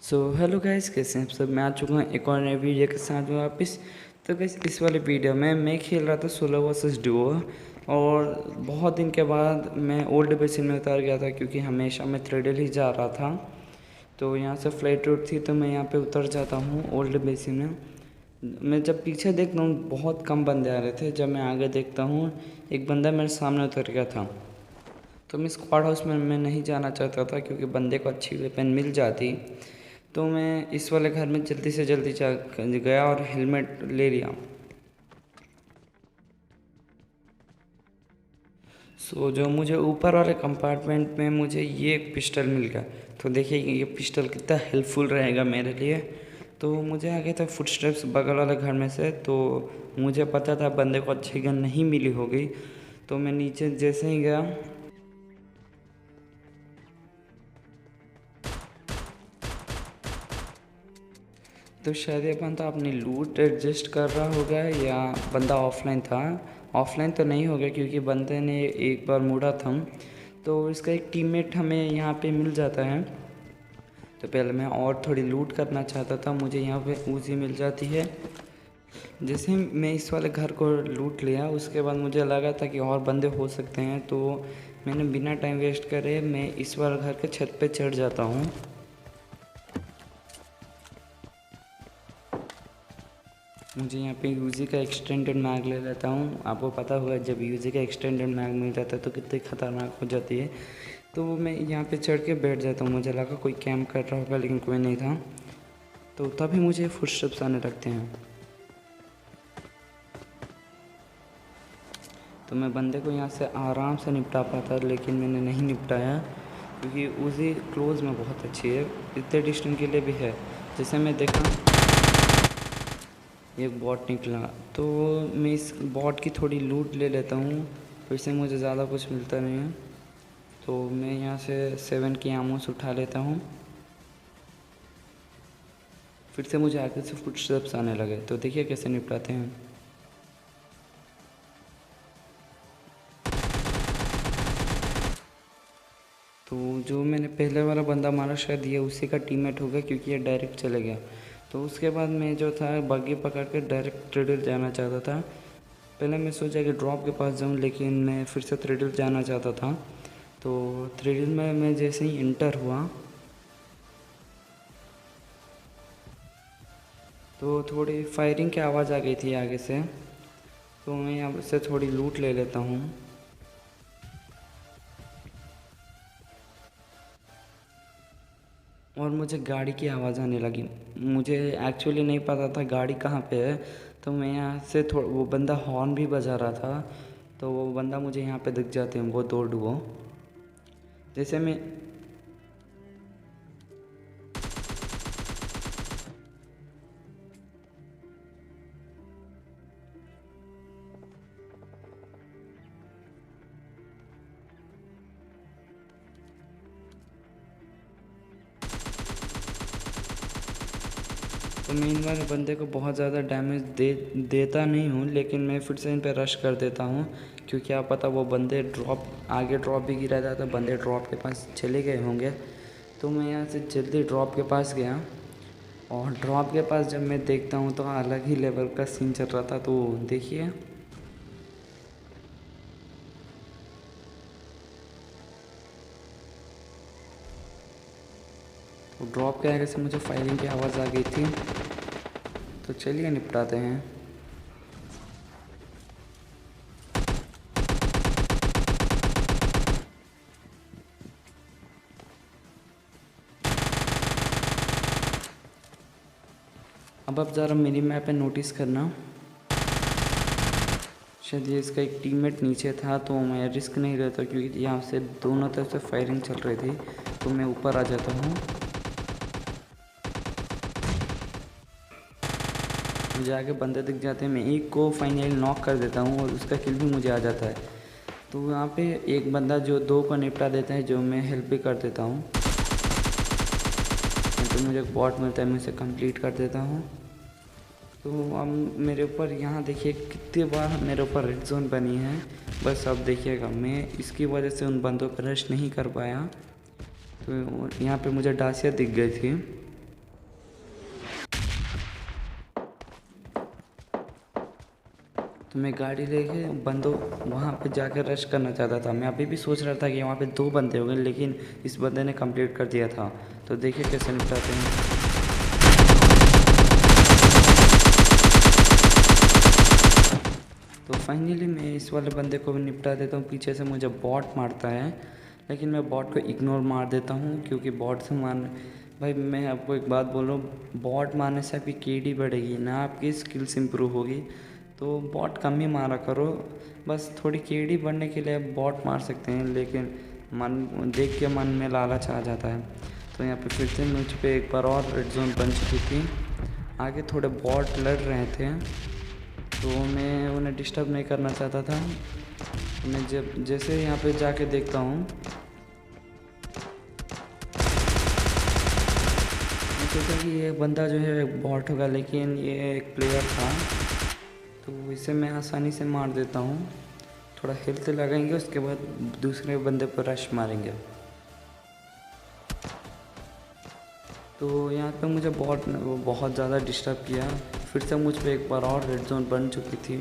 Hello guys, कैसे हैं आप सब। मैं आ चुका हूँ एक और नए वीडियो के साथ में वापस। तो गाइस, इस वाले वीडियो में मैं खेल रहा था सोलो वर्सेस डुओ। और बहुत दिन के बाद मैं ओल्ड बेसिन में उतर गया था, क्योंकि हमेशा मैं थ्रेडल ही जा रहा था। तो यहाँ से फ्लाइट रूट थी, तो मैं यहाँ पे उतर जाता हूँ ओल्ड बेसिन में। मैं जब पीछे देखता हूँ बहुत कम बंदे आ रहे थे। जब मैं आगे देखता हूँ एक बंदा मेरे सामने उतर गया था। तो मैं स्क्वाड हाउस में मैं नहीं जाना चाहता था, क्योंकि बंदे को अच्छी वेपन मिल जाती। तो मैं इस वाले घर में जल्दी से जल्दी जा गया और हेलमेट ले लिया। जो मुझे ऊपर वाले कंपार्टमेंट में मुझे ये एक पिस्टल मिल गया। तो देखिए ये पिस्टल कितना हेल्पफुल रहेगा मेरे लिए। तो मुझे आगे था फुटस्टेप्स बगल वाले घर में से। तो मुझे पता था बंदे को अच्छी गन नहीं मिली होगी। तो मैं नीचे जैसे ही गया, तो शायद ये बंदा अपनी लूट एडजस्ट कर रहा होगा, या बंदा ऑफलाइन था। ऑफलाइन तो नहीं होगा, क्योंकि बंदे ने एक बार मुड़ा था। तो इसका एक टीममेट हमें यहाँ पे मिल जाता है। तो पहले मैं और थोड़ी लूट करना चाहता था, मुझे यहाँ पे उजी मिल जाती है। जैसे मैं इस वाले घर को लूट लिया, उसके बाद मुझे लगा था कि और बंदे हो सकते हैं। तो मैंने बिना टाइम वेस्ट करे मैं इस वाले घर के छत पे चढ़ जाता हूँ। मुझे यहाँ पे यूजी का एक्सटेंडेड मैग ले लेता हूँ। आपको पता होगा जब यूजी का एक्सटेंडेड मैग मिल जाता है तो कितनी ख़तरनाक हो जाती है। तो मैं यहाँ पे चढ़ के बैठ जाता हूँ। मुझे लगा कोई कैंप कर रहा होगा, लेकिन कोई नहीं था। तो तभी मुझे फुटस्टेप्स आने लगते हैं। तो मैं बंदे को यहाँ से आराम से निपटा पाता, लेकिन मैंने नहीं निपटाया, क्योंकि उसी क्लोज़ में बहुत अच्छी है, इतने डिस्टेंस के लिए भी है। जैसे मैं देखा एक बॉट निकला, तो मैं इस बॉट की थोड़ी लूट ले लेता हूँ। फिर से मुझे ज़्यादा कुछ मिलता नहीं है। तो मैं यहाँ से 7 की आमोस उठा लेता हूँ। फिर से मुझे आगे से फुटस्टेप्स आने लगे। तो देखिए कैसे निपटाते हैं। तो जो मैंने पहले वाला बंदा मारा, शायद ये उसी का टीममेट होगा, क्योंकि ये डायरेक्ट चले गया। तो उसके बाद मैं जो था बग्गी पकड़ के डायरेक्ट थ्रेडल जाना चाहता था। पहले मैं सोचा कि ड्रॉप के पास जाऊं, लेकिन मैं फिर से थ्रेडल जाना चाहता था। तो थ्रेडल में मैं जैसे ही इंटर हुआ, तो थोड़ी फायरिंग की आवाज़ आ गई थी आगे से। तो मैं यहाँ से थोड़ी लूट ले लेता हूँ। और मुझे गाड़ी की आवाज़ आने लगी। मुझे एक्चुअली नहीं पता था गाड़ी कहाँ पे है। तो मैं यहाँ से वो बंदा हॉर्न भी बजा रहा था। तो वो बंदा मुझे यहाँ पे दिख जाते हैं, वो दो डुओ। जैसे मैं तो मैं इन वाले बंदे को बहुत ज़्यादा डैमेज देता नहीं हूँ, लेकिन मैं फिर से इन पर रश कर देता हूँ, क्योंकि क्या पता वो बंदे आगे ड्रॉप भी गिरा था, तो बंदे ड्रॉप के पास चले गए होंगे। तो मैं यहाँ से जल्दी ड्रॉप के पास गया। और ड्रॉप के पास जब मैं देखता हूँ तो अलग ही लेवल का सीन चल रहा था। तो देखिए, तो ड्रॉप के आगे से मुझे फायरिंग की आवाज़ आ गई थी। तो चलिए निपटाते हैं। अब आप ज़रा मेरी मैप पे नोटिस करना, शायद ये इसका एक टीममेट नीचे था। तो मैं रिस्क नहीं लेता, क्योंकि यहाँ से दोनों तरफ से फायरिंग चल रही थी। तो मैं ऊपर आ जाता हूँ। मुझे आगे बंदे दिख जाते हैं, मैं एक को फाइनली नॉक कर देता हूँ और उसका किल भी मुझे आ जाता है। तो यहाँ पे एक बंदा जो दो को निपटा देता है, जो मैं हेल्प भी कर देता हूँ। तो मुझे एक बॉट मिलता है, मैं उसे कंप्लीट कर देता हूँ। तो अब मेरे ऊपर यहाँ देखिए कितनी बार मेरे ऊपर रेड जोन बनी है। बस अब देखिएगा, मैं इसकी वजह से उन बंदों पर रश नहीं कर पाया। तो यहाँ पे मुझे डासिया दिख गई थी। तो मैं गाड़ी लेके बंदों वहाँ पे जाकर रश करना चाहता था। मैं अभी भी सोच रहा था कि वहाँ पे 2 बंदे हो गए, लेकिन इस बंदे ने कंप्लीट कर दिया था। तो देखिए कैसे निपटाते हैं। तो फाइनली मैं इस वाले बंदे को भी निपटा देता हूँ। पीछे से मुझे बॉट मारता है, लेकिन मैं बॉट को इग्नोर मार देता हूँ, क्योंकि बॉट से भाई मैं आपको एक बात बोल रहा हूँ, बॉट मारने से आपकी केडी बढ़ेगी ना, आपकी स्किल्स इंप्रूव होगी। तो बॉट कम ही मारा करो, बस थोड़ी केडी बढ़ने के लिए आप बॉट मार सकते हैं, लेकिन मन देख के मन में लालच आ जाता है। तो यहाँ पे फिर से मुझ पर एक बार और रेड जोन बन चुकी थी। आगे थोड़े बॉट लड़ रहे थे, तो मैं उन्हें डिस्टर्ब नहीं करना चाहता था। मैं जैसे यहाँ पे जाके देखता हूँ, मैं सोचा कि ये बंदा जो है बॉट होगा, लेकिन ये एक प्लेयर था। तो इसे मैं आसानी से मार देता हूँ। थोड़ा हेल्थ लगाएंगे, उसके बाद दूसरे बंदे पर रश मारेंगे। तो यहाँ पे मुझे बहुत ज़्यादा डिस्टर्ब किया। फिर से मुझ पर एक बार और रेड जोन बन चुकी थी।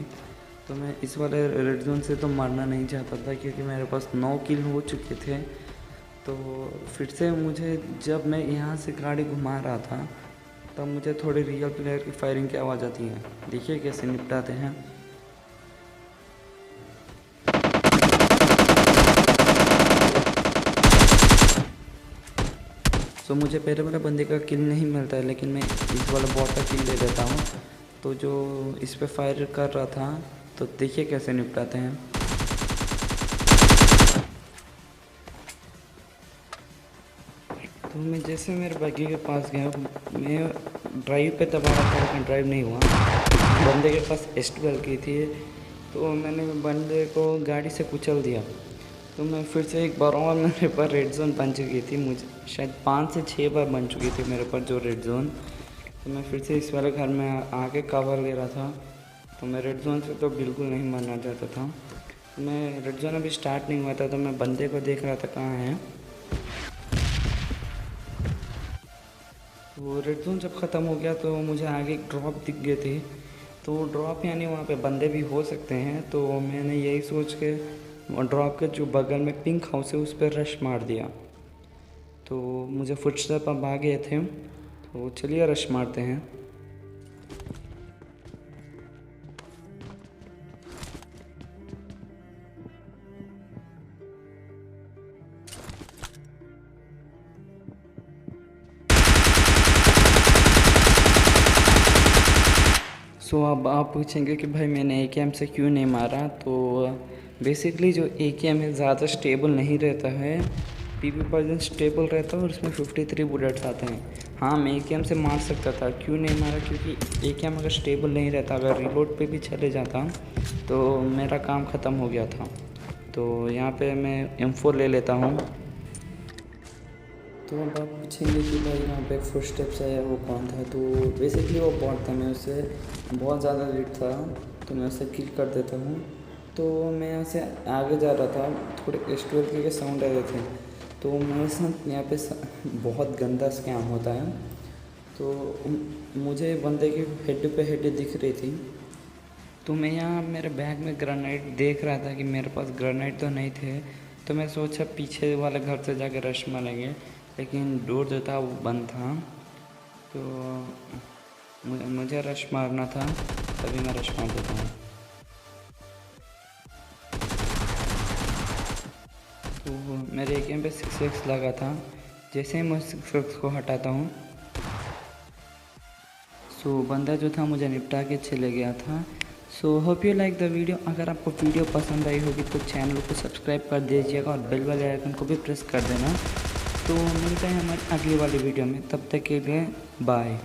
तो मैं इस वाले रेड जोन से तो मरना नहीं चाहता था, क्योंकि मेरे पास 9 किल हो चुके थे। तो फिर से मुझे, जब मैं यहाँ से गाड़ी घुमा रहा था, तब मुझे थोड़ी रियल प्लेयर की फायरिंग की आवाज़ आती है। देखिए कैसे निपटाते हैं। तो मुझे पहले वाला बंदे का किल नहीं मिलता है, लेकिन मैं इस वाला बॉट का किल ले लेता हूँ। तो जो इस पे फायर कर रहा था, तो देखिए कैसे निपटाते हैं। तो मैं जैसे मेरे बग्गी के पास गया, मैं ड्राइव पे दबा रहा था, लेकिन ड्राइव नहीं हुआ। बंदे के पास S12 की थी, तो मैंने बंदे को गाड़ी से कुचल दिया। तो मैं फिर से एक बार और, मेरे पर रेड जोन बन चुकी थी। मुझे शायद 5 से 6 बार बन चुकी थी मेरे पर जो रेड जोन। तो मैं फिर से इस वाले घर में आके कवर ले रहा था। तो मैं रेड जोन से तो बिल्कुल नहीं मरना चाहता था। मैं रेड जोन अभी स्टार्ट नहीं हुआ था, तो मैं बंदे को देख रहा था कहाँ है। वो रेड जोन जब ख़त्म हो गया, तो मुझे आगे एक ड्रॉप दिख गए थे। तो ड्रॉप यानी वहाँ पे बंदे भी हो सकते हैं। तो मैंने यही सोच के ड्रॉप के जो बगल में पिंक हाउस है, उस पर रश मार दिया। तो मुझे फुटस्टेप अब आ गए थे, तो चलिए रश मारते हैं। सो अब आप पूछेंगे कि भाई मैंने AKM से क्यों नहीं मारा। तो बेसिकली जो AKM है ज़्यादा स्टेबल नहीं रहता है, PP% स्टेबल रहता है और उसमें 53 बुलेट्स आते हैं। हाँ, मैं AKM से मार सकता था, क्यों नहीं मारा, क्योंकि AKM अगर स्टेबल नहीं रहता, अगर रिलोड पे भी चले जाता, तो मेरा काम ख़त्म हो गया था। तो यहाँ पे मैं M4 ले लेता हूँ। तो अब आप पूछेंगे कि भाई यहाँ पे फुटस्टेप्स है, वो कौन था। तो बेसिकली वो बॉट था, मैं उससे बहुत ज़्यादा लीड था, तो मैं उसे किल कर देता हूँ। तो मैं यहाँ से आगे जा रहा था, थोड़े S12 के साउंड आ रहे थे। तो मेरे साथ यहाँ पे बहुत गंदा स्कैम होता है। तो मुझे बंदे की हेड पे हेड दिख रही थी। तो मैं यहाँ मेरे बैग में ग्रेनेड देख रहा था कि मेरे पास ग्रेनेड तो नहीं थे। तो मैं सोचा पीछे वाले घर से जाकर रश मारेंगे, लेकिन डोर जो था वो बंद था। तो मुझे रश मारना था, तभी मैं रश मार देता हूँ। तो मेरे AKM पे 6x लगा था। जैसे ही मैं 6x को हटाता हूँ, सो बंदा जो था मुझे निपटा के चले गया था। So hope you like the video. अगर आपको वीडियो पसंद आई होगी तो चैनल को सब्सक्राइब कर दीजिएगा और बेल वाले आइकन को भी प्रेस कर देना। तो मिलते हैं हमारी अगली वाली वीडियो में, तब तक के लिए बाय।